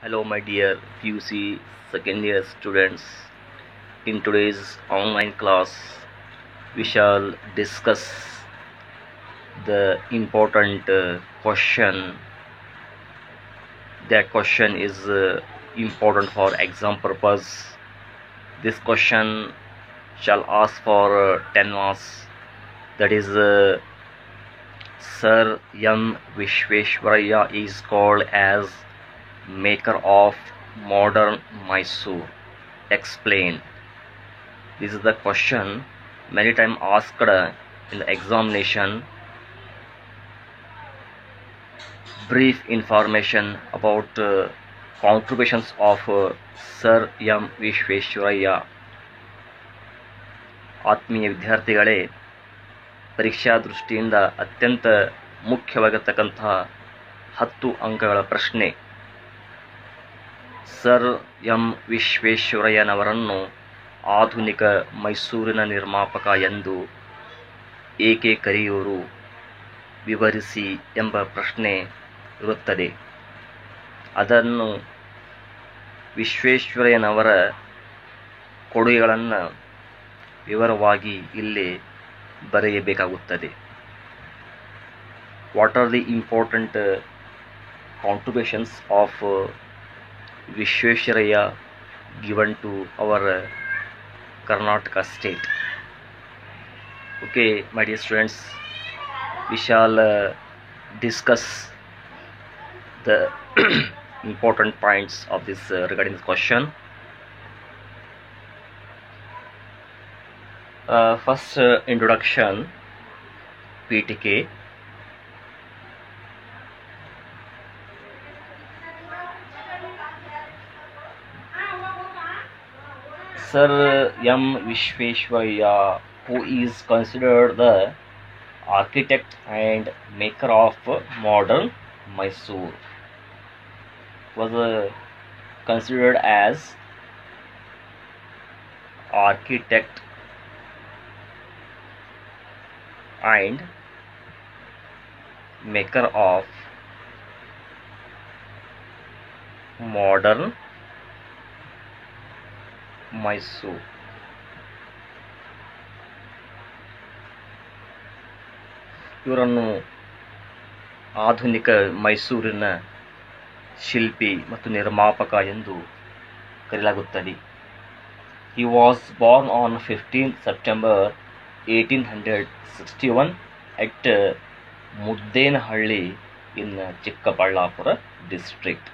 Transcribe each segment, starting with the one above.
Hello, my dear PUC second year students. In today's online class, we shall discuss the important question. That question is important for exam purpose. This question shall ask for 10 marks. That is, Sir M. Vishveshwaraya is called as maker of modern Mysore. Explain. This is the question many times asked in the examination. Brief information about contributions of Sir M. Vishveshwaraya. ಆತ್ಮೀಯ ವಿದ್ಯಾರ್ಥಿಗಳೇ, ಪರೀಕ್ಷಾ ದೃಷ್ಟಿಯಿಂದ ಅತ್ಯಂತ ಮುಖ್ಯವಾಗಿರ್ತಕ್ಕಂತಹ 10 ಅಂಕಗಳ ಪ್ರಶ್ನೆ. Sir M ವಿಶ್ವೇಶ್ವರಯ್ಯನವರನ್ನು ಆಧುನಿಕ ಮೈಸೂರಿನ ನಿರ್ಮಾಪಕ ಎಂದು ಏಕೆ ಕರೆಯುವರು, ವಿವರಿಸಿ ಎಂಬ ಪ್ರಶ್ನೆ ಇರುತ್ತದೆ. ಅದನ್ನು ವಿಶ್ವೇಶ್ವರಯ್ಯನವರ ಕೊಡುಗೆಗಳನ್ನು ವಿವರವಾಗಿ ಇಲ್ಲಿ ಬರೆಯಬೇಕಾಗುತ್ತದೆ. What are the important contributions of Vishveshwaraya given to our Karnataka state? Okay, my dear students, we shall discuss the important points of this regarding this question. First, introduction, PTK. Sir M. Vishveshwaraya, who is considered the architect and maker of modern Mysore, was considered as architect and maker of modern Mysore. ಇವರನ್ನು ಆಧುನಿಕ ಮೈಸೂರಿನ ಶಿಲ್ಪಿ ಮತ್ತು ನಿರ್ಮಾಪಕ ಎಂದು ಕರೆಯಲಾಗುತ್ತದೆ. He was born on 15 September 1861 at Muddenahalli in Chikkaballapura district.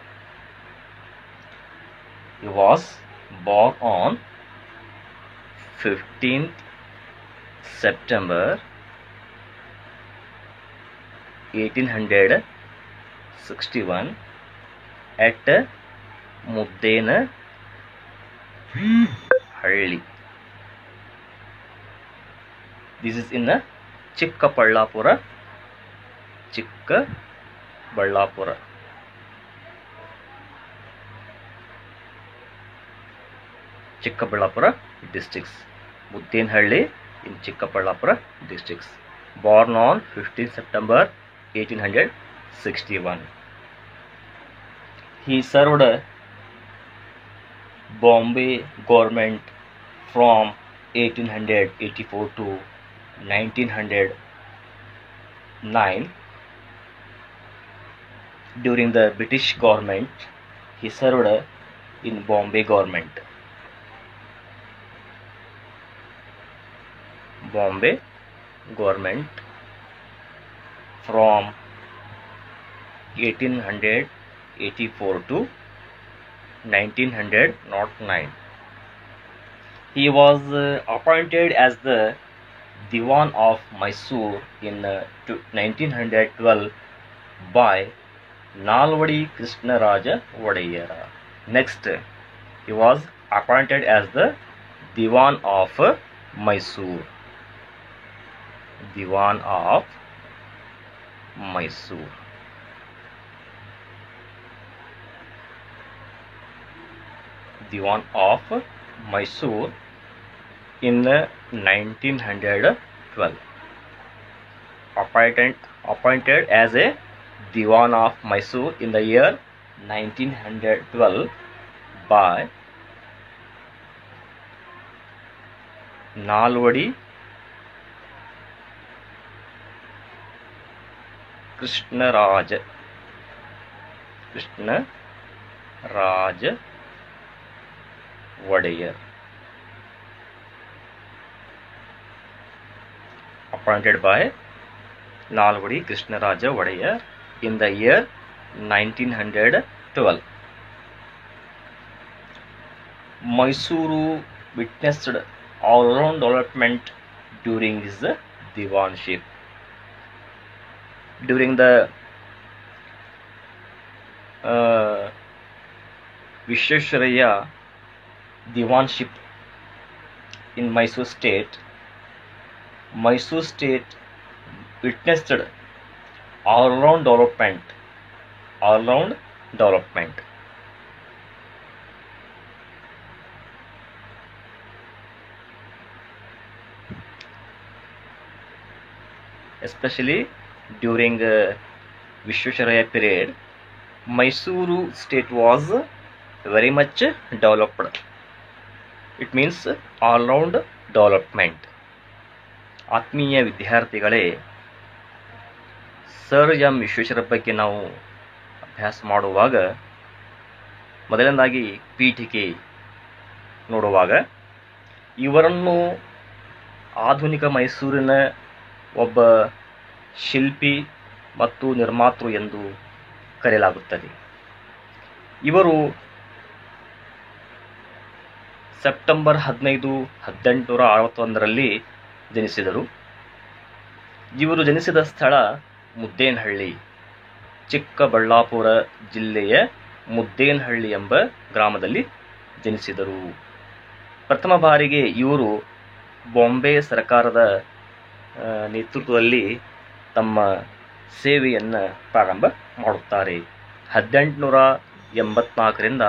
He was born on 15th September 1861 at Muddenahalli. This is in Chikkaballapura districts. Muddenahalli in Chikkaballapura districts. Born on 15 September 1861. He served Bombay government from 1884 to 1909. During the British government, he served in Bombay government. From 1884 to 1909. He was appointed as the Diwan of Mysore in 1912 by Nalvadi Krishnaraja Wadiyara. Next, he was appointed as the Diwan of Mysore. Diwan of Mysore. Diwan of Mysore in 1912. Appointed as a Diwan of Mysore in the year 1912 by Nalvadi Krishnaraja Wadiyar, appointed by Nalvadi Krishnaraja Wadiyar in the year 1912. Mysuru witnessed all-round development during his diwanship. During the Vishveshwaraya diwanship in Mysore state witnessed all-round development. Especially during Vishveshwaraya period, Mysuru state was very much developed. It means all-round development. ಆತ್ಮೀಯ ವಿದ್ಯಾರ್ಥಿಗಳೇ, sir M Visvesvaraya ಬಗ್ಗೆ ನಾವು ಅಭ್ಯಾಸ ಮಾಡುವಾಗ ಮೊದಲನೇದಾಗಿ ಪೀಠಿಕೆ ನೋಡುವಾಗ ಇವರನ್ನು ಆಧುನಿಕ ಮೈಸೂರಿನ ಒಬ್ಬ ಶಿಲ್ಪಿ ಮತ್ತು ನಿರ್ಮಾತೃ ಎಂದು ಕರೆಯಲಾಗುತ್ತದೆ. ಇವರು ಸೆಪ್ಟೆಂಬರ್ 15, 1861ರಲ್ಲಿ ಜನಿಸಿದರು. ಇವರು ಜನಿಸಿದ ಸ್ಥಳ ಮುದ್ದೇನಹಳ್ಳಿ, ಚಿಕ್ಕಬಳ್ಳಾಪುರ ಜಿಲ್ಲೆಯ ಮುದ್ದೇನಹಳ್ಳಿ ಎಂಬ ಗ್ರಾಮದಲ್ಲಿ ಜನಿಸಿದರು. ಪ್ರಥಮ ಬಾರಿಗೆ ಇವರು ಬಾಂಬೆ ಸರ್ಕಾರದ ನೇತೃತ್ವದಲ್ಲಿ ತಮ್ಮ ಸೇವೆಯನ್ನು ಪ್ರಾರಂಭ ಮಾಡುತ್ತಾರೆ. 1884ರಿಂದ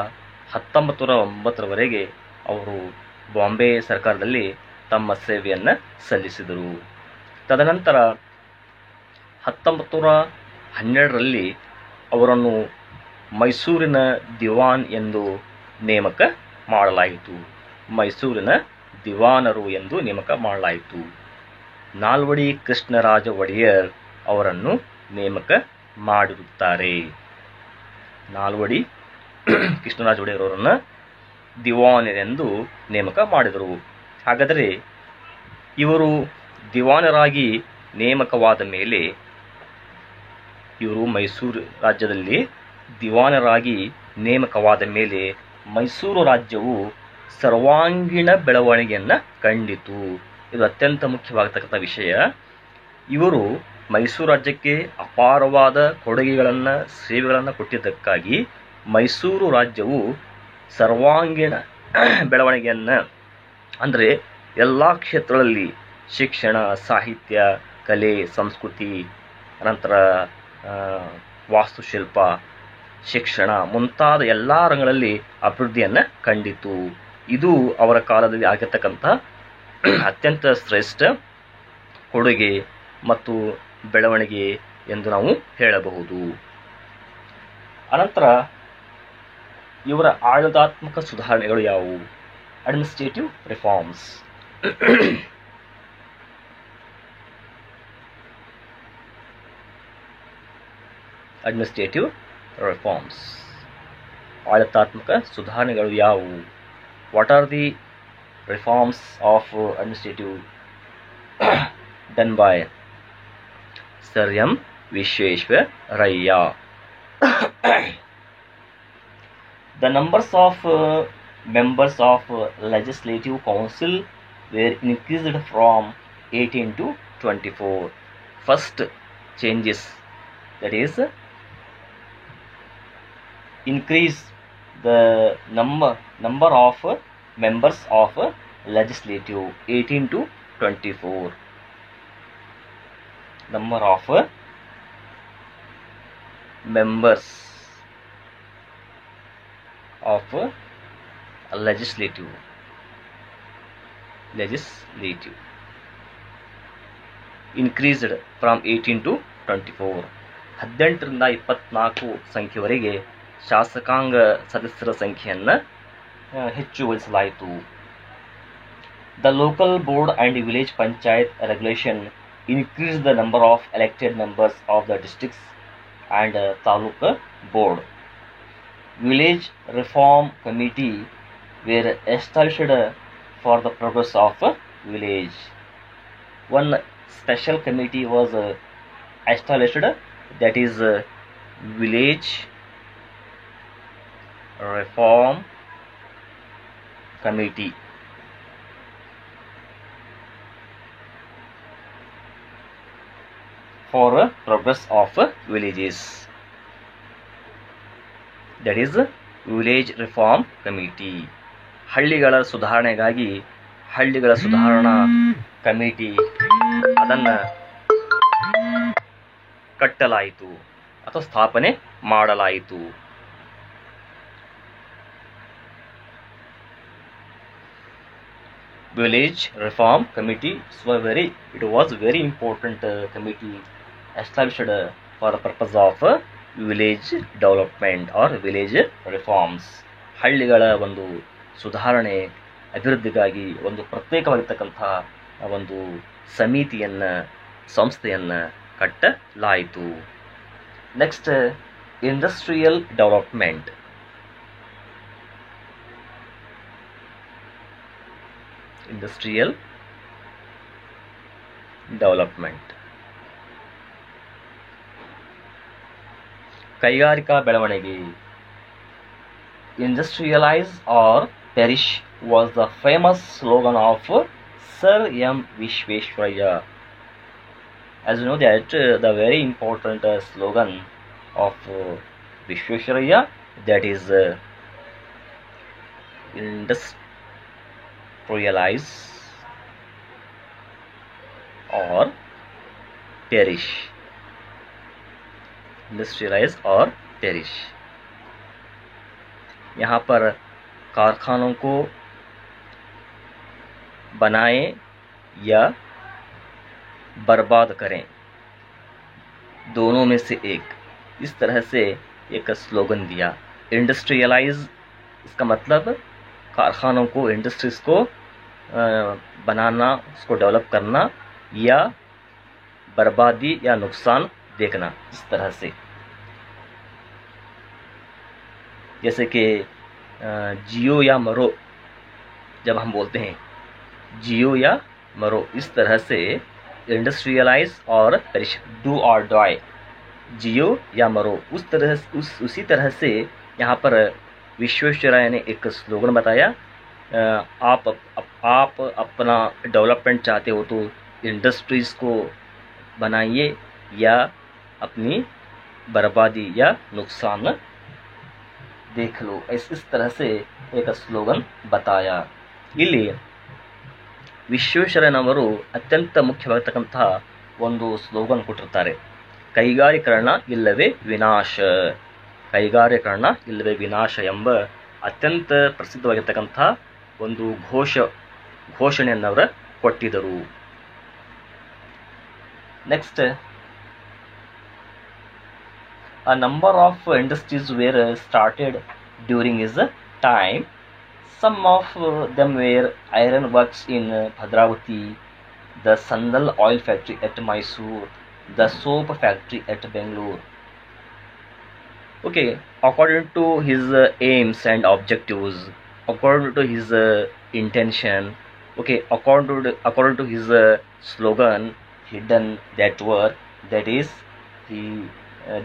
1909ರವರೆಗೆ ಅವರು ಬಾಂಬೆ ಸರ್ಕಾರದಲ್ಲಿ ತಮ್ಮ ಸೇವೆಯನ್ನು ಸಲ್ಲಿಸಿದರು. ತದನಂತರ 1912ರಲ್ಲಿ ಅವರನ್ನು ಮೈಸೂರಿನ ದಿವಾನ್ ಎಂದು ನೇಮಕ ಮಾಡಲಾಯಿತು. ಮೈಸೂರಿನ ದಿವಾನರು ಎಂದು ನೇಮಕ ಮಾಡಲಾಯಿತು. ನಾಲ್ವಡಿ ಕೃಷ್ಣರಾಜ ಒಡೆಯರ್ ಅವರನ್ನು ನೇಮಕ ಮಾಡಿರುತ್ತಾರೆ. ನಾಲ್ವಡಿ ಕೃಷ್ಣರಾಜ ಒಡೆಯರ್ ಅವರನ್ನು ದಿವಾನರೆಂದು ನೇಮಕ ಮಾಡಿದರು. ಹಾಗಾದರೆ ಇವರು ದಿವಾನರಾಗಿ ನೇಮಕವಾದ ಮೇಲೆ, ಇವರು ಮೈಸೂರು ರಾಜ್ಯದಲ್ಲಿ ದಿವಾನರಾಗಿ ನೇಮಕವಾದ ಮೇಲೆ ಮೈಸೂರು ರಾಜ್ಯವು ಸರ್ವಾಂಗೀಣ ಬೆಳವಣಿಗೆಯನ್ನು ಕಂಡಿತು. ಇದು ಅತ್ಯಂತ ಮುಖ್ಯವಾಗತಕ್ಕಂಥ ವಿಷಯ. ಇವರು ಮೈಸೂರು ರಾಜ್ಯಕ್ಕೆ ಅಪಾರವಾದ ಕೊಡುಗೆಗಳನ್ನು, ಸೇವೆಗಳನ್ನು ಕೊಟ್ಟಿದ್ದಕ್ಕಾಗಿ ಮೈಸೂರು ರಾಜ್ಯವು ಸರ್ವಾಂಗೀಣ ಬೆಳವಣಿಗೆಯನ್ನು, ಅಂದರೆ ಎಲ್ಲ ಕ್ಷೇತ್ರಗಳಲ್ಲಿ ಶಿಕ್ಷಣ, ಸಾಹಿತ್ಯ, ಕಲೆ, ಸಂಸ್ಕೃತಿ, ಅನಂತರ ವಾಸ್ತುಶಿಲ್ಪ, ಶಿಕ್ಷಣ ಮುಂತಾದ ಎಲ್ಲ ರಂಗಗಳಲ್ಲಿ ಅಭಿವೃದ್ಧಿಯನ್ನು ಕಂಡಿತು. ಇದು ಅವರ ಕಾಲದಲ್ಲಿ ಆಗಿರ್ತಕ್ಕಂಥ ಅತ್ಯಂತ ಶ್ರೇಷ್ಠ ಕೊಡುಗೆ ಮತ್ತು ಬೆಳವಣಿಗೆ ಎಂದು ನಾವು ಹೇಳಬಹುದು. ಅನಂತರ ಇವರ ಆಡಳಿತಾತ್ಮಕ ಸುಧಾರಣೆಗಳು ಯಾವುವು? Administrative reforms. ಅಡ್ಮಿನಿಸ್ಟ್ರೇಟಿವ್ ರಿಫಾರ್ಮ್ಸ್, ಆಡಳಿತಾತ್ಮಕ ಸುಧಾರಣೆಗಳು ಯಾವುವು? What are the reforms of administrative done by sir M Visvesvaraya? The numbers of members of Legislative Council were increased from 18 to 24. First changes, that is, increase the number of members of Legislative 18 to 24. Number of members of legislative increased from 18 to 24. 18ರಿಂದ 24 ಸಂಖ್ಯೆವರೆಗೆ ಶಾಸಕಾಂಗ ಸದಸ್ಯರ ಸಂಖ್ಯೆಯನ್ನು ಹೆಚ್ಚುಗೊಳಿಸಲಾಯಿತು. The local board and village panchayat regulation increased the number of elected members of the districts and taluk board. Village reform committee were established for the progress of village. One special committee was established, that is village reform committee. For progress of villages, that is village reform committee. ಹಳ್ಳಿಗಳ ಸುಧಾರಣೆಗಾಗಿ ಹಳ್ಳಿಗಳ ಸುಧಾರಣಾ committee ಅದನ್ನು ಕಟ್ಟಲಾಯಿತು ಅಥವಾ ಸ್ಥಾಪನೆ ಮಾಡಲಾಯಿತು. Village reform committee was very important committee established for the purpose of village development or village reforms. ಹಳ್ಳಿಗಳ ಒಂದು ಸುಧಾರಣೆ ಅಭಿವೃದ್ಧಿಗಾಗಿ ಒಂದು ಪ್ರತ್ಯೇಕವಾಗಿರ್ತಕ್ಕಂಥ ಒಂದು ಸಮಿತಿಯನ್ನು ಸಂಸ್ಥೆಯನ್ನು ಕಟ್ಟಲಾಯಿತು. Next, industrial development. Industrial development ಕೈಗಾರಿಕಾ ಬೆಳವಣಿಗೆ. Industrialize or perish was the famous slogan of Sir M. Vishveshwaraya. As you know that the very important slogan of Vishveshwaraya, that is industrialize or perish. Industrialize or perish. यहाँ पर कारखानों को बनाएं या बर्बाद करें, दोनों में से एक, इस तरह से एक स्लोगन दिया. इंडस्ट्रियलाइज, इसका मतलब कारखानों को, इंडस्ट्रीज को बनाना, उसको डेवलप करना, या बर्बादी या नुकसान देखना, इस तरह से. जैसे कि जियो या मरो, जब हम बोलते हैं जियो या मरो, इस तरह से इंडस्ट्रियलाइज और पेरिश, डू और डाई, जियो या मरो, उसी तरह से यहाँ पर विश्वेश्वरैया ने एक स्लोगन बताया. आप अपना डेवलपमेंट चाहते हो तो इंडस्ट्रीज को बनाइए या अपनी बर्बादी या नुकसान देख लो. इस तरह से एक स्लोगन बताया. ಇಲ್ಲಿ ವಿಶ್ವೇಶ್ವರಯ್ಯನವರು ಅತ್ಯಂತ ಮುಖ್ಯವಾಗಿರ್ತಕ್ಕಂಥ ಒಂದು ಸ್ಲೋಗನ್ ಕೊಟ್ಟಿರ್ತಾರೆ. ಕೈಗಾರೀಕರಣ ಇಲ್ಲವೇ ವಿನಾಶ, ಕೈಗಾರೀಕರಣ ಇಲ್ಲವೇ ವಿನಾಶ ಎಂಬ ಅತ್ಯಂತ ಪ್ರಸಿದ್ಧವಾಗಿರ್ತಕ್ಕಂಥ ಒಂದು ಘೋಷಣೆಯನ್ನು ಅವರು ಕೊಟ್ಟಿದ್ದರು. Next, a number of industries were started during his time. Some of them were iron works in Bhadravati, the Sandal oil factory at Mysore, the soap factory at Bangalore. Okay, according to his aims and objectives, according to his intention, okay, according to his slogan, he done that work. That is, he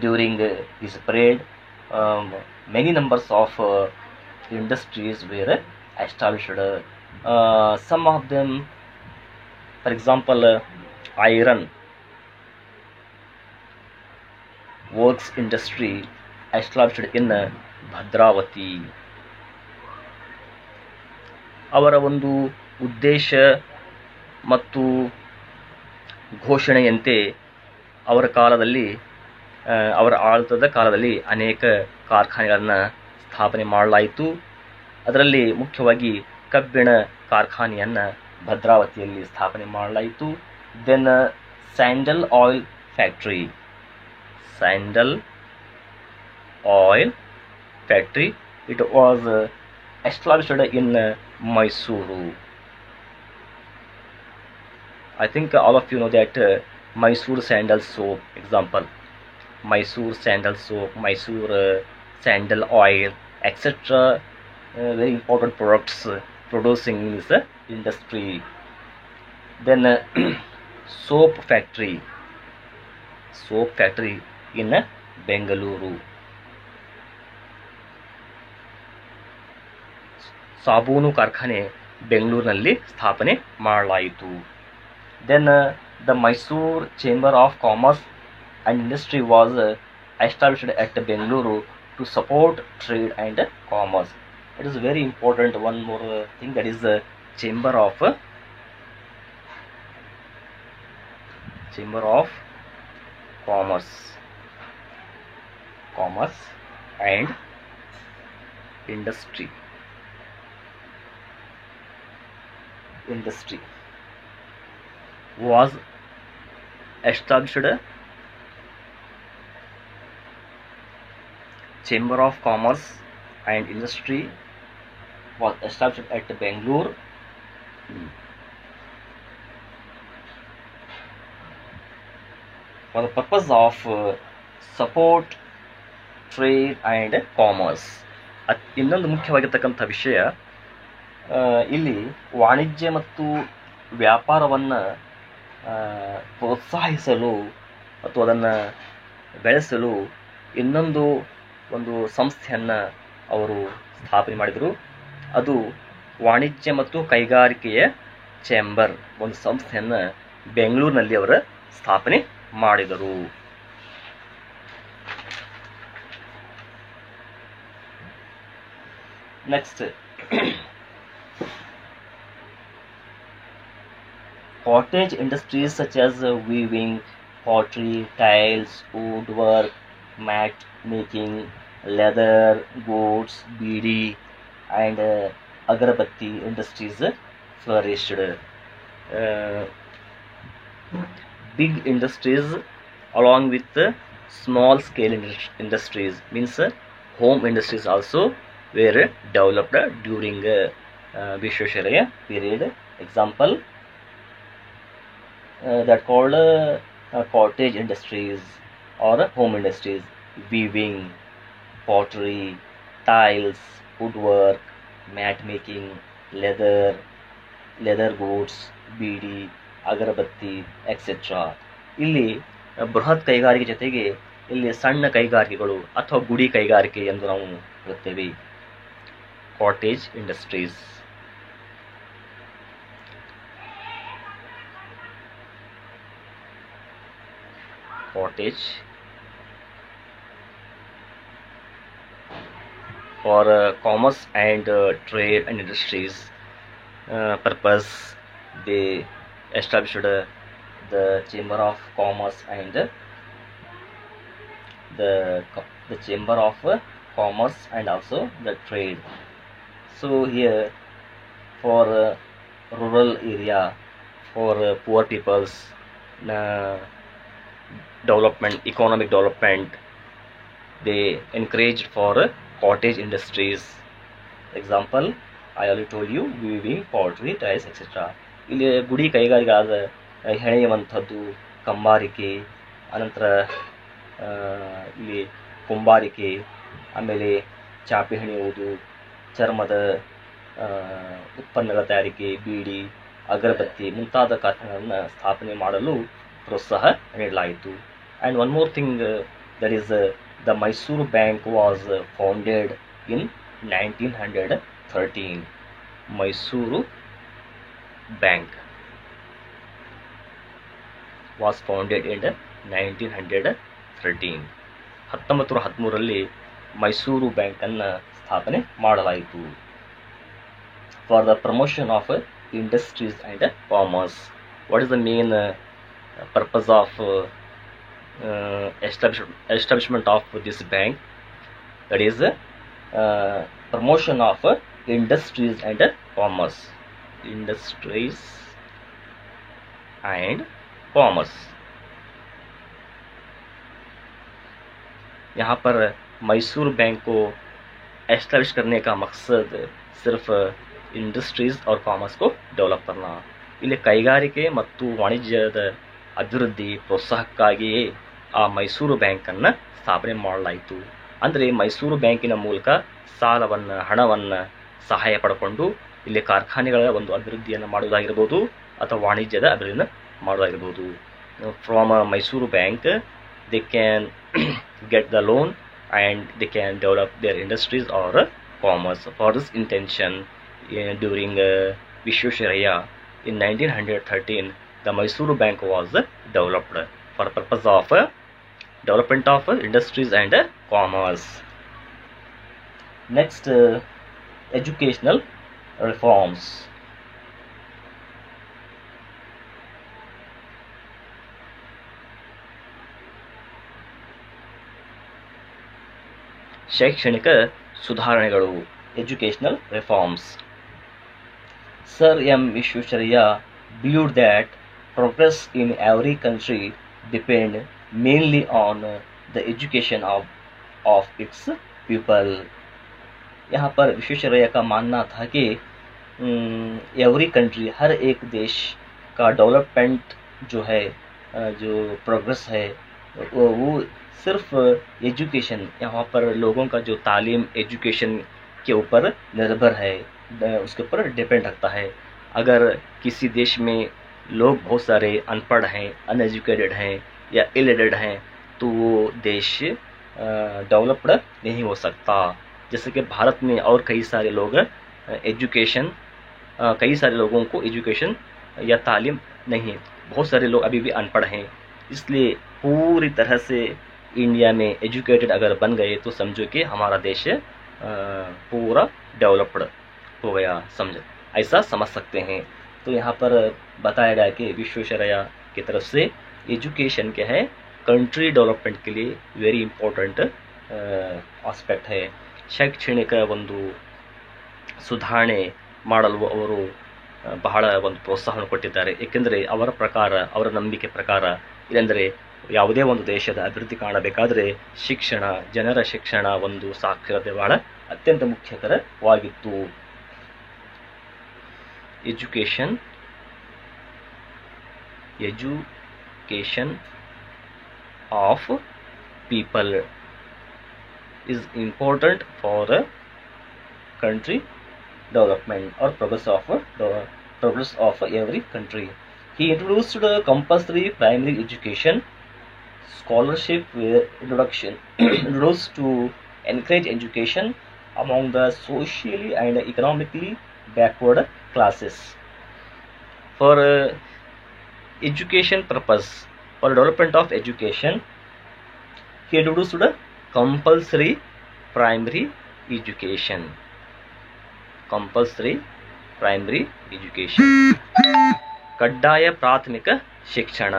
during his parade, many numbers of industries were established. Some of them, for example, iron works industry established in Bhadravati. ಅವರ ಒಂದು ಉದ್ದೇಶ ಮತ್ತು ಘೋಷಣೆಯಂತೆ ಅವರ ಕಾಲದಲ್ಲಿ, ಅವರ ಆಡಳಿತದ ಕಾಲದಲ್ಲಿ ಅನೇಕ ಕಾರ್ಖಾನೆಗಳನ್ನು ಸ್ಥಾಪನೆ ಮಾಡಲಾಯಿತು. ಅದರಲ್ಲಿ ಮುಖ್ಯವಾಗಿ ಕಬ್ಬಿಣ ಕಾರ್ಖಾನೆಯನ್ನು ಭದ್ರಾವತಿಯಲ್ಲಿ ಸ್ಥಾಪನೆ ಮಾಡಲಾಯಿತು. Then sandal oil factory factory. It was established in Mysuru. I think all of you know that Mysore sandal soap, example, Mysore sandal soap, Mysore sandal oil, etc. Very important products producing in this industry. Then soap factory in Bengaluru. ಸಾಬೂನು ಕಾರ್ಖಾನೆ ಬೆಂಗಳೂರಿನಲ್ಲಿ ಸ್ಥಾಪನೆ ಮಾಡಲಾಯಿತು. Then the Mysore Chamber of Commerce and Industry was established at Bengaluru to support trade and commerce. It is very important. One more thing, that is the Chamber of Commerce and Industry. Was established. Chamber of Commerce and Industry was established at Bangalore for the purpose of support trade and commerce. ಇನ್ನೊಂದು ಮುಖ್ಯವಾಗಿರ್ತಕ್ಕಂಥ ವಿಷಯ, ಇಲ್ಲಿ ವಾಣಿಜ್ಯ ಮತ್ತು ವ್ಯಾಪಾರವನ್ನು ಪ್ರೋತ್ಸಾಹಿಸಲು ಅಥವಾ ಅದನ್ನು ಬೆಳೆಸಲು ಇನ್ನೊಂದು ಒಂದು ಸಂಸ್ಥೆಯನ್ನು ಅವರು ಸ್ಥಾಪನೆ ಮಾಡಿದರು. ಅದು ವಾಣಿಜ್ಯ ಮತ್ತು ಕೈಗಾರಿಕೆಯ ಚೇಂಬರ್, ಒಂದು ಸಂಸ್ಥೆಯನ್ನು ಬೆಂಗಳೂರಿನಲ್ಲಿ ಅವರು ಸ್ಥಾಪನೆ ಮಾಡಿದರು. Next, cottage industries such as weaving, pottery, tiles, woodwork, mat making, leather, goods, beedi and agarbatti industries flourished. Big industries along with small scale industries, means home industries also were developed during Vishwesvaraya period. Example, that called cottage industries or home industries: weaving, pottery, tiles, woodwork, mat making, leather goods, beedi, agarbatti, etc. ಇಲ್ಲಿ ಬೃಹತ್ ಕೈಗಾರಿಕೆ ಜೊತೆಗೆ ಇಲ್ಲಿ ಸಣ್ಣ ಕೈಗಾರಿಕೆಗಳು ಅಥವಾ ಗುಡಿ ಕೈಗಾರಿಕೆ ಎಂದು ನಾವು ಹೇಳುತ್ತೇವೆ. Cottage industries. Cottage for commerce and trade and industries purpose, they established the Chamber of Commerce and the Chamber of Commerce and also the trade. So here for rural area, for poor people's development, economic development, they encouraged for cottage industries. Example, I already told you, weaving, pottery, tiles, etc. ಇಲ್ಲಿ ಗುಡಿ ಕೈಗಾರಿಕೆಗಳಾದ ಹೆಣೆಯುವಂಥದ್ದು, ಕಂಬಾರಿಕೆ, ಅನಂತರ ಇಲ್ಲಿ ಕುಂಬಾರಿಕೆ, ಆಮೇಲೆ ಚಾಪೆ ಹೆಣೆಯುವುದು, ಚರ್ಮದ ಉತ್ಪನ್ನಗಳ ತಯಾರಿಕೆ, ಬೀಡಿ, ಅಗರಬತ್ತಿ ಮುಂತಾದ ಕಾರ್ಖಾನೆಗಳನ್ನು ಸ್ಥಾಪನೆ ಮಾಡಲು ಪ್ರೋತ್ಸಾಹ ನೀಡಲಾಯಿತು. And one more thing, that is the Mysore Bank was founded in 1913. Mysore Bank was founded in 1913. 1913ರಲ್ಲಿ ಮೈಸೂರು ಬ್ಯಾಂಕ್ ಅನ್ನು ಸ್ಥಾಪನೆ ಮಾಡಲಾಯಿತು. For the promotion of industries and commerce. What is the main purpose of establishment of this bank? That is promotion of industries and commerce. Industries and commerce. यहाँ पर Mysore bank को establish करने का मकसद सिर्फ ಇಂಡಸ್ಟ್ರೀಸ್ और ಕಾಮರ್ಸ್ को develop करना. ಇಲ್ಲಿ ಕೈಗಾರಿಕೆ ಮತ್ತು ವಾಣಿಜ್ಯದ ಅಭಿವೃದ್ಧಿ ಪ್ರೋತ್ಸಾಹಕ್ಕಾಗಿಯೇ ಆ ಮೈಸೂರು ಬ್ಯಾಂಕನ್ನು ಸ್ಥಾಪನೆ ಮಾಡಲಾಯಿತು. ಅಂದರೆ ಮೈಸೂರು ಬ್ಯಾಂಕಿನ ಮೂಲಕ ಹಣವನ್ನು ಸಹಾಯ ಪಡ್ಕೊಂಡು ಇಲ್ಲಿ ಕಾರ್ಖಾನೆಗಳ ಒಂದು ಅಭಿವೃದ್ಧಿಯನ್ನು ಮಾಡುವುದಾಗಿರ್ಬೋದು ಅಥವಾ ವಾಣಿಜ್ಯದ ಅಭಿವೃದ್ಧಿಯನ್ನು ಮಾಡುವುದಾಗಿರ್ಬೋದು. From Mysore bank they can get the loan and they can develop their industries or commerce. For this intention, during Vishwesvaraya in 1913, the Mysuru Bank was developed for the purpose of development of industries and commerce. Next, educational reforms. ಶೈಕ್ಷಣಿಕ ಸುಧಾರಣೆಗಳು, educational reforms. Sir M Visvesvaraya believed that progress in every country depend mainly on the education of its people. यहाँ पर विश्वेश्वरैया का मानना था कि every country, हर एक देश का डेवलपमेंट जो है, जो प्रोग्रेस है, वो सिर्फ एजुकेशन, यहाँ पर लोगों का जो तालीम एजुकेशन के ऊपर निर्भर है, उसके ऊपर डिपेंड रखता है. अगर किसी देश में लोग बहुत सारे अनपढ़ हैं, अनएजुकेटेड हैं या इलिटरेट हैं, तो वो देश डेवलप्ड नहीं हो सकता. जैसे कि भारत में और कई सारे लोग कई सारे लोगों को एजुकेशन या तालीम नहीं, बहुत सारे लोग अभी भी अनपढ़ हैं. इसलिए पूरी तरह से इंडिया में एजुकेटेड अगर बन गए तो समझो कि हमारा देश पूरा डेवलप्ड हो गया, ऐसा समझ सकते हैं. तो यहाँ पर बताया गया कि विश्वेश्वरैया की तरफ से एजुकेशन क्या है, कंट्री डेवलपमेंट के लिए वेरी इंपॉर्टेंट ಆಸ್ಪೆಕ್ಟ್ है. ಶೈಕ್ಷಣಿಕ ಒಂದು ಸುಧಾರಣೆ ಮಾಡಲು ಅವರು ಬಹಳ ಒಂದು ಪ್ರೋತ್ಸಾಹವನ್ನು ಕೊಟ್ಟಿದ್ದಾರೆ. ಏಕೆಂದರೆ ಅವರ ಪ್ರಕಾರ, ಅವರ ನಂಬಿಕೆ ಪ್ರಕಾರ ಇಲ್ಲೆಂದರೆ ಯಾವುದೇ ಒಂದು ದೇಶದ ಅಭಿವೃದ್ಧಿ ಕಾಣಬೇಕಾದರೆ ಶಿಕ್ಷಣ, ಜನರ ಶಿಕ್ಷಣ, ಒಂದು ಸಾಕ್ಷರತೆ ಬಹಳ ಅತ್ಯಂತ ಮುಖ್ಯಕರವಾಗಿತ್ತು. Education of people is important for country development or progress of every country. He introduced the compulsory primary education. Scholarship were introduced to encourage education among the socially and economically backward classes. For education purpose, for development of education, he introduced the compulsory primary education. ಕಡ್ಡಾಯ ಪ್ರಾಥಮಿಕ ಶಿಕ್ಷಣ.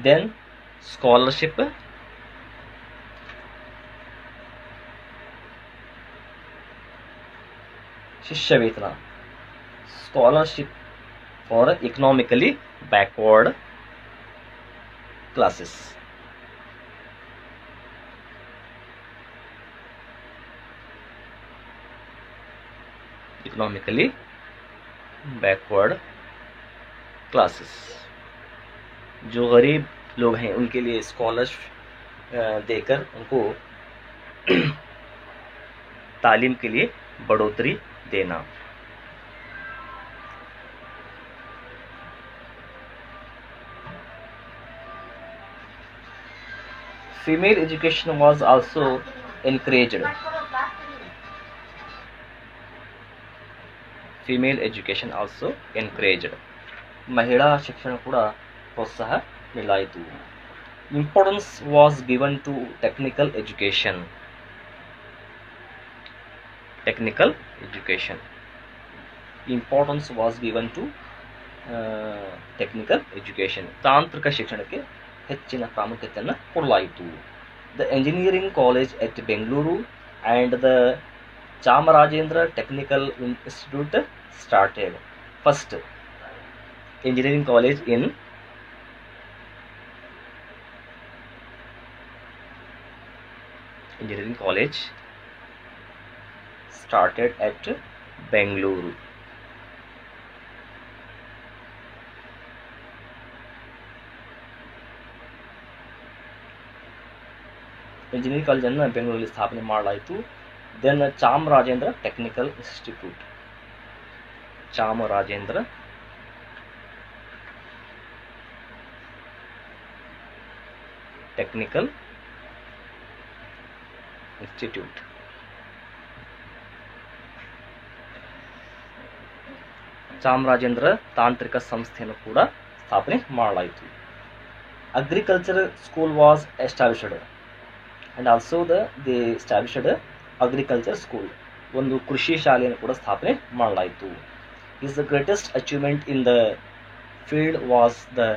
Then scholarship, ಶಿಷ್ಯವೇತನ, scholarship for economically backward classes. Economically backward classes, जो गरीब लोग हैं उनके लिए scholarship देकर उनको तालीम के लिए बढ़ोतरी देना. Female education was also encouraged. ಮಹಿಳಾ ಶಿಕ್ಷಣ ಕೂಡ ಪ್ರೋತ್ಸಾಹ ನೀಡಲಾಯಿತು. Importance was given to technical education. Importance was given to technical education. ತಾಂತ್ರಿಕ ಶಿಕ್ಷಣಕ್ಕೆ ಹೆಚ್ಚಿನ ಪ್ರಾಮುಖ್ಯತೆಯನ್ನು ಕೊಡಲಾಯಿತು. The engineering college at Bengaluru and the Chamarajendra Technical Institute started. First engineering college in engineering college started at Bengaluru. Engineering ಕಾಲೇಜನ್ನು ಬೆಂಗಳೂರಲ್ಲಿ ಸ್ಥಾಪನೆ ಮಾಡಲಾಯಿತು. Then Chamarajendra technical institute, Chamarajendra technical institute. Chamarajendra ತಾಂತ್ರಿಕ ಸಂಸ್ಥೆಯನ್ನು ಕೂಡ ಸ್ಥಾಪನೆ ಮಾಡಲಾಯಿತು. Agriculture school was established and also they established agriculture school, ಒಂದು ಕೃಷಿ ಶಾಲೆಯನ್ನು ಕೂಡ ಸ್ಥಾಪನೆ ಮಾಡಲಾಯಿತು. His greatest achievement in the field was the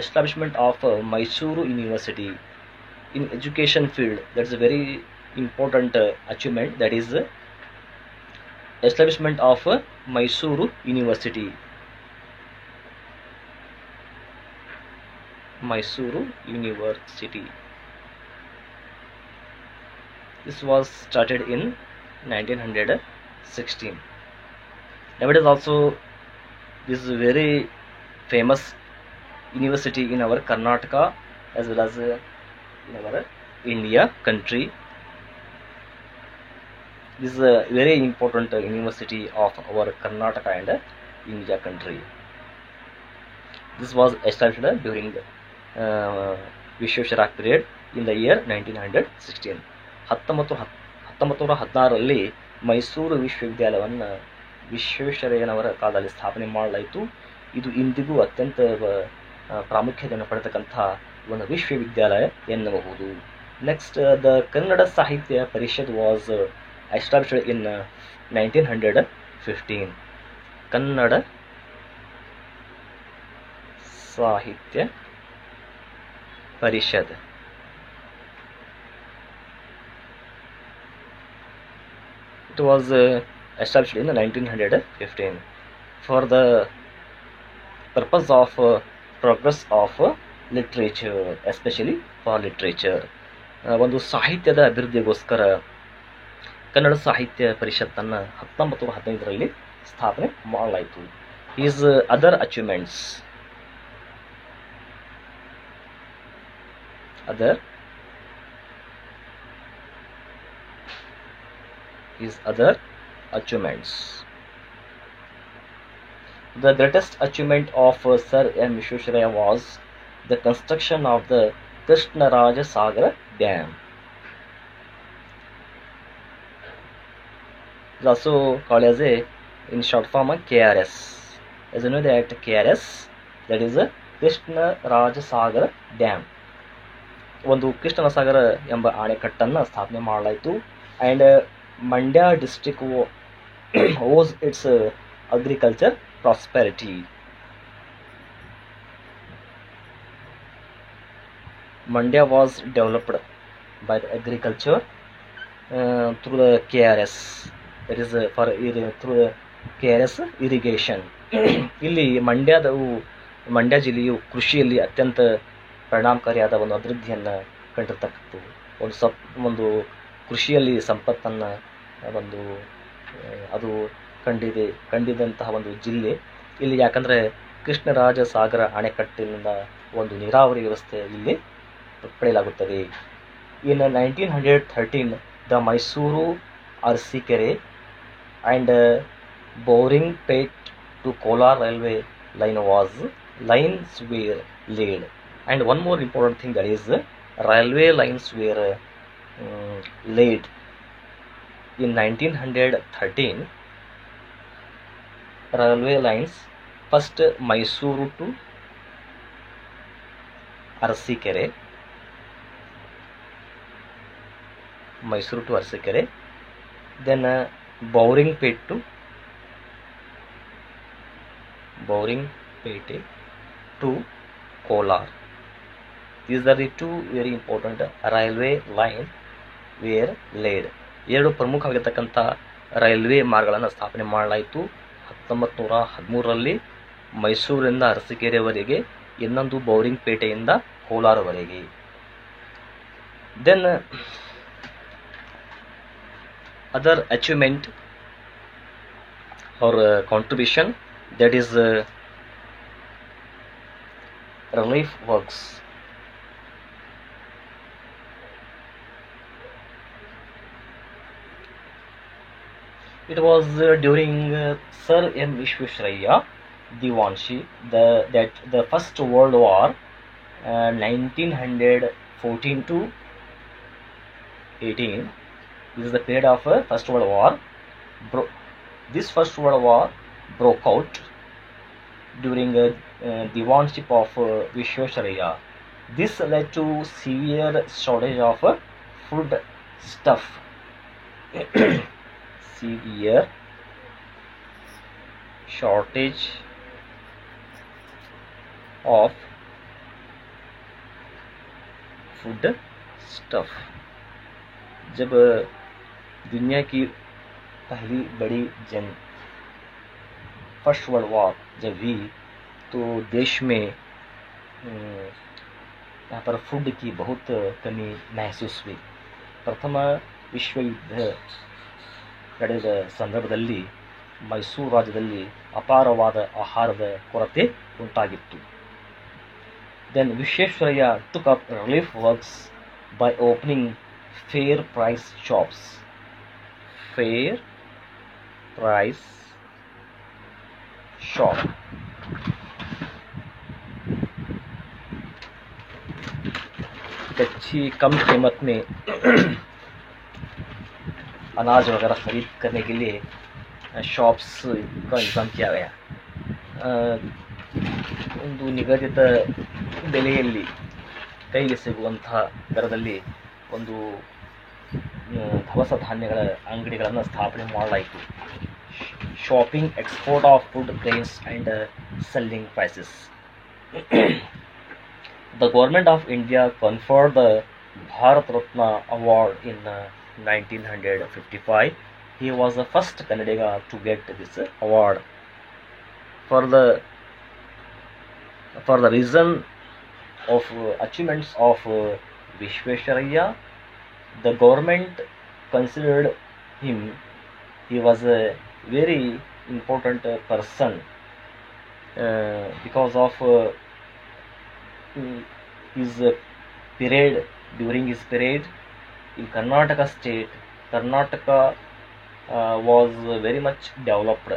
establishment of Mysuru University in education field. That's a very important achievement, that is establishment of Mysuru University. Mysuru University. This was started in 1916. Nowadays also this is a very famous university in our Karnataka as well as in our India country. This is a very important university of our Karnataka and India country. This was established during Vishweshwara period in the year 1916. 1916ರಲ್ಲಿ Mysuru ವಿಶ್ವವಿದ್ಯಾಲಯವನ್ನು ವಿಶ್ವೇಶ್ವರಯ್ಯನವರ ಕಾಲದಲ್ಲಿ ಸ್ಥಾಪನೆ ಮಾಡಲಾಯಿತು. ಇದು ಇಂದಿಗೂ ಅತ್ಯಂತ ಪ್ರಾಮುಖ್ಯತೆಯನ್ನು ಪಡೆತಕ್ಕಂಥ ಒಂದು ವಿಶ್ವವಿದ್ಯಾಲಯ ಎನ್ನಬಹುದು. Next, the Kannada Sahitya Parishat was established in 1915. Kannada Sahitya Parishat it was established in 1915 for the purpose of progress of literature, especially for literature. ಒಂದು ಸಾಹಿತ್ಯದ ಅಭಿವೃದ್ಧಿಗೋಸ್ಕರ ಕನ್ನಡ ಸಾಹಿತ್ಯ ಪರಿಷತ್ತನ್ನು 1915ರಲ್ಲಿ ಸ್ಥಾಪನೆ ಮಾಡಲಾಯಿತು. His other achievements, the greatest achievement of Sir M. Vishwesvaraya was the construction of the Krishnaraja Sagar Dam. It is also called as in short form KRS. As you know that KRS, that is a Krishnaraja Sagar Dam. ಒಂದು ಕೃಷ್ಣಸಾಗರ ಎಂಬ ಅಣೆಕಟ್ಟನ್ನು ಸ್ಥಾಪನೆ ಮಾಡಲಾಯಿತು. and Mandya district owes its agriculture prosperity. Mandya was developed by the agriculture through the KRS, that is through the KRS irrigation. ಇಲ್ಲಿ ಮಂಡ್ಯ ಜಿಲ್ಲೆಯು ಕೃಷಿಯಲ್ಲಿ ಅತ್ಯಂತ ಪರಿಣಾಮಕಾರಿಯಾದ ಒಂದು ಅಭಿವೃದ್ಧಿಯನ್ನು ಕಂಡಿರ್ತಕ್ಕಂಥದ್ದು. ಒಂದು ಕೃಷಿಯಲ್ಲಿ ಸಂಪತ್ತನ್ನು ಅದು ಕಂಡಿದಂತಹ ಒಂದು ಜಿಲ್ಲೆ ಇಲ್ಲಿ. ಯಾಕಂದರೆ ಕೃಷ್ಣರಾಜ ಸಾಗರ ಅಣೆಕಟ್ಟಿನಿಂದ ಒಂದು ನೀರಾವರಿ ವ್ಯವಸ್ಥೆ ಇಲ್ಲಿ ಪಡೆಯಲಾಗುತ್ತದೆ. In 1913 the Mysuru Arsikere and Boringpet to Kolar railway lines were laid. And one more important thing, that is railway lines were laid in 1913. Railway lines, first Mysuru to Arsikere, then Boringpet to Kolar. These are the two very important railway line were laid. ಎರಡು ಪ್ರಮುಖವಾಗಿರ್ತಕ್ಕಂಥ railway ಮಾರ್ಗಗಳನ್ನು ಸ್ಥಾಪನೆ ಮಾಡಲಾಯಿತು 1913ರಲ್ಲಿ ಮೈಸೂರಿನಿಂದ ಅರಸೀಕೆರೆವರೆಗೆ, ಇನ್ನೊಂದು ಬೌರಿಂಗ್ಪೇಟೆಯಿಂದ ಕೋಲಾರವರೆಗೆ. Then other achievement or contribution, that is relief works. It was during Sir M. Vishwesvaraya Diwanshi, the First World War, 1914 to 18. This is the period of First World War. This First World War broke out during the diwanship of Vishwesvaraya. This led to severe shortage of food stuff. Severe shortage of food stuff. जब दुनिया की पहली बड़ी जंग first world war जब हुई तो देश में यहाँ पर फूड की बहुत कमी महसूस हुई. ಪ್ರಥಮ ವಿಶ್ವಯುದ್ಧ ನಡೆದ ಸಂದರ್ಭದಲ್ಲಿ ಮೈಸೂರು ರಾಜ್ಯದಲ್ಲಿ ಅಪಾರವಾದ ಆಹಾರದ ಕೊರತೆ ಉಂಟಾಗಿತ್ತು. Then Vishwesvaraya took up relief works by opening fair price shops. Fair price shop. अच्छी कम कीमत में अनाज वगैरह खरीद करने के लिए शॉप्स का इंतजाम किया गया. ಒಂದು ನಿಗದಿತ ಬೆಲೆಯಲ್ಲಿ ಕೈಗೆ ಸಿಗುವಂತಹ ದರದಲ್ಲಿ ಒಂದು ದವಸ ಧಾನ್ಯಗಳ ಅಂಗಡಿಗಳನ್ನು ಸ್ಥಾಪನೆ ಮಾಡಲಾಯಿತು. Shopping, export of food grains and selling prices. The government of India conferred the Bharat Ratna award in 1955. He was the first Kannadiga to get this award. For the reason of achievements of Vishwesvaraya, the government considered him. He was a very important person because of his period. During his period in Karnataka state, Karnataka was very much developed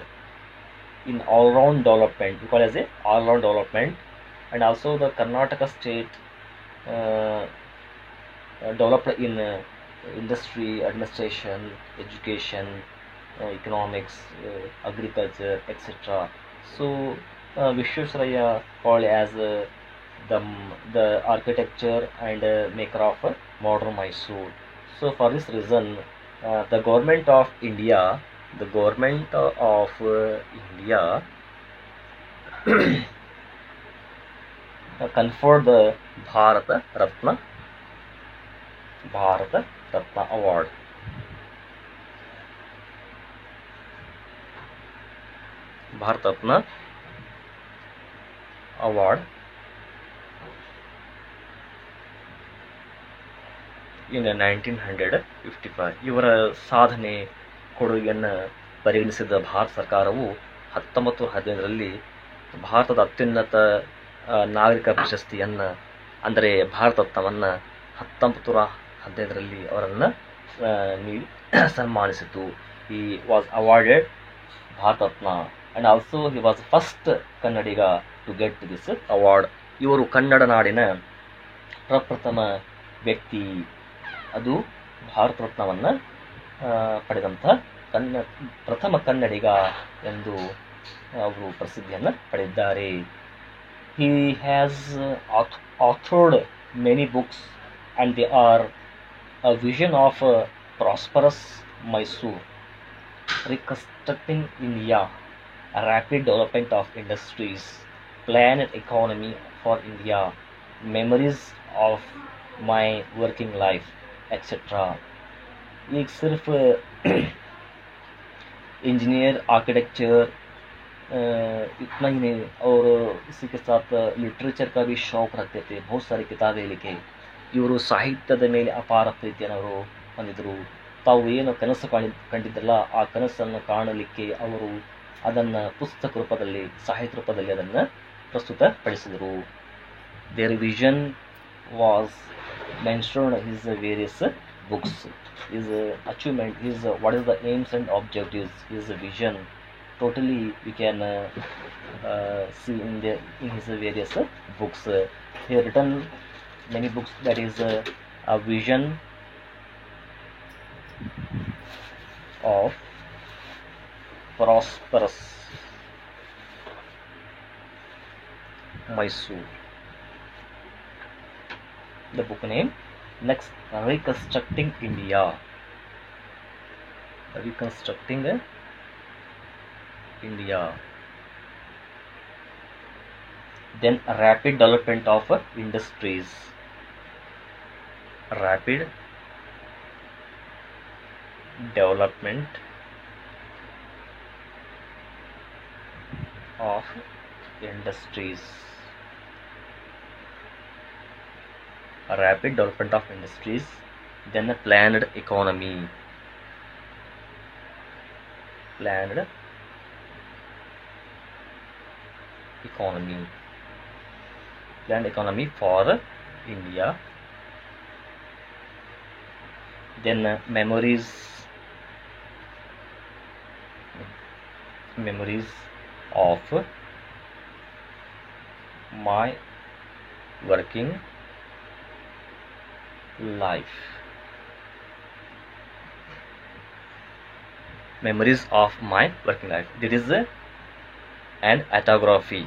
in all-round development. We call it as a all-round development. And also the Karnataka state developed in industry, administration, education, economics, agriculture, etc. So Vishwesvaraya called as the architecture and maker of modern Mysore. So for this reason, the government of India conferred the Bharata Ratna award. Bharat Ratna award in 1955. ಇವರ ಸಾಧನೆ ಕೊಡುಗೆಯನ್ನು ಪರಿಗಣಿಸಿದ ಭಾರತ ಸರ್ಕಾರವು 1915ರಲ್ಲಿ ಭಾರತದ ಅತ್ಯುನ್ನತ ನಾಗರಿಕ ಪ್ರಶಸ್ತಿಯನ್ನು ಅಂದರೆ ಭಾರತ ರತ್ನವನ್ನು 1915ರಲ್ಲಿ ಅವರನ್ನು ಸನ್ಮಾನಿಸಿತು. He was awarded Bharat Ratna and also he was first Kannadiga to get this award. ಇವರು ಕನ್ನಡ ನಾಡಿನ ಪ್ರಪ್ರಥಮ ವ್ಯಕ್ತಿ. ಅದು ಭಾರತ ರತ್ನವನ್ನು ಪಡೆದಂಥ ಪ್ರಥಮ ಕನ್ನಡಿಗ ಎಂದು ಅವರು ಪ್ರಸಿದ್ಧಿಯನ್ನು ಪಡೆದಿದ್ದಾರೆ. He has authored many books and they are a vision of a prosperous Mysore, reconstructing India, a rapid development of industries, planned economy for India, memories of my working life, etc. एक सिर्फ engineer, architecture इतना ही नहीं और इसी के साथ literature का भी शौक रखते थे. बहुत सारी किताबें लिखे. ಇವರು ಸಾಹಿತ್ಯದ ಮೇಲೆ ಅಪಾರ ಪ್ರೀತಿಯನ್ನು ಅವರು ಹೊಂದಿದ್ರು. ತಾವು ಏನು ಕನಸು ಕಂಡಿದ್ದಲ್ಲ ಆ ಕನಸನ್ನು ಕಾಣಲಿಕ್ಕೆ ಅವರು ಅದನ್ನು ಪುಸ್ತಕ ರೂಪದಲ್ಲಿ, ಸಾಹಿತ್ಯ ರೂಪದಲ್ಲಿ ಅದನ್ನು ಪ್ರಸ್ತುತಪಡಿಸಿದರು. Their vision was mentioned in his various books. His achievement, his what is the aims and objectives, his vision. Totally, we can see in his various books. He has written many books. That is a vision of prosperous Mysore. The book name. Next, Reconstructing India. Reconstructing India. Then rapid development of industries. Rapid development of industries. Rapid development of industries. Then a planned economy. Planned economy for India. Then memories of my working life. Memories of my working life. This is an autobiography.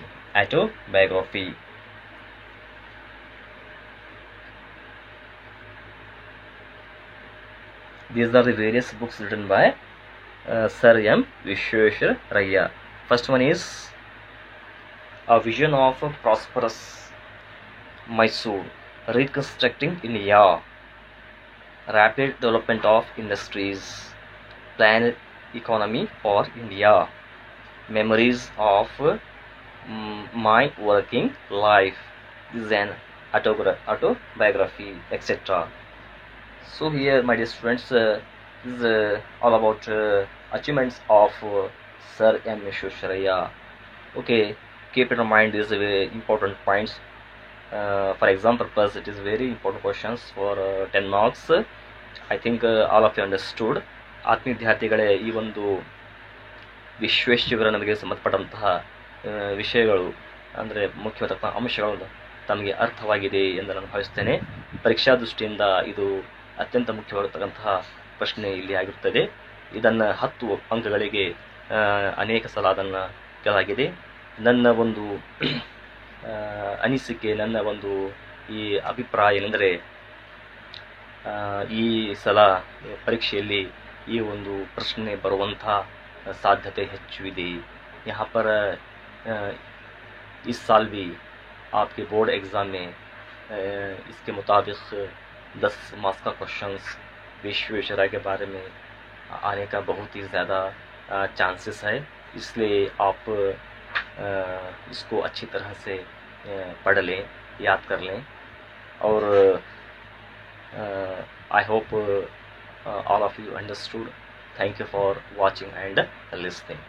These are the various books written by Sir M. Vishwesvaraya. First one is A Vision of Prosperous Mysore, Reconstructing India, Rapid Development of Industries, Planned Economy for India, Memories of My Working Life. This is an autobiography, etc. So here, my dear students, this is all about achievements of Sir M. Vishwesvaraya. Okay, keep in mind these very important points. For exam purpose, it is very important questions for 10 marks. I think all of you understood. ಆತ್ಮೀಯ ವಿದ್ಯಾರ್ಥಿಗಳೇ, ಈ ಒಂದು ವಿಶ್ವೇಶ್ವರಯ್ಯನಿಗೆ ಸಂಬಂಧಪಟ್ಟಂತಹ ವಿಷಯಗಳು ಅಂದರೆ ಮುಖ್ಯವಾದ ಅಂಶಗಳು ತಮಗೆ ಅರ್ಥವಾಗಿದೆ ಎಂದು ನಾನು ಭಾವಿಸ್ತೇನೆ. ಪರೀಕ್ಷಾ ದೃಷ್ಟಿಯಿಂದ ಇದು ಅತ್ಯಂತ ಮುಖ್ಯವಾಗಿರತಕ್ಕಂತಹ ಪ್ರಶ್ನೆ ಇಲ್ಲಿ ಆಗಿರುತ್ತದೆ. ಇದನ್ನು 10 ಅಂಕಗಳಿಗೆ ಅನೇಕ ಸಲ ಅದನ್ನು ಕೇಳಲಾಗಿದೆ. ನನ್ನ ಒಂದು ಅನಿಸಿಕೆ, ನನ್ನ ಒಂದು ಈ ಅಭಿಪ್ರಾಯ ಏನೆಂದರೆ, ಈ ಸಲ ಪರೀಕ್ಷೆಯಲ್ಲಿ ಈ ಒಂದು ಪ್ರಶ್ನೆ ಬರುವಂಥ साध्यते ಹೆಚ್ಚು ಇದೆ. यहाँ पर इस साल भी आपके बोर्ड एग्ज़ाम में इसके मुताबिक 10 मार्क्स का क्वेश्चंस विश्वेश्वरैया के बारे में आने का बहुत ही ज़्यादा चांसेस है. इसलिए आप इसको अच्छी तरह से पढ़ लें, याद कर लें. और I hope all of you understood. Thank you for watching and listening.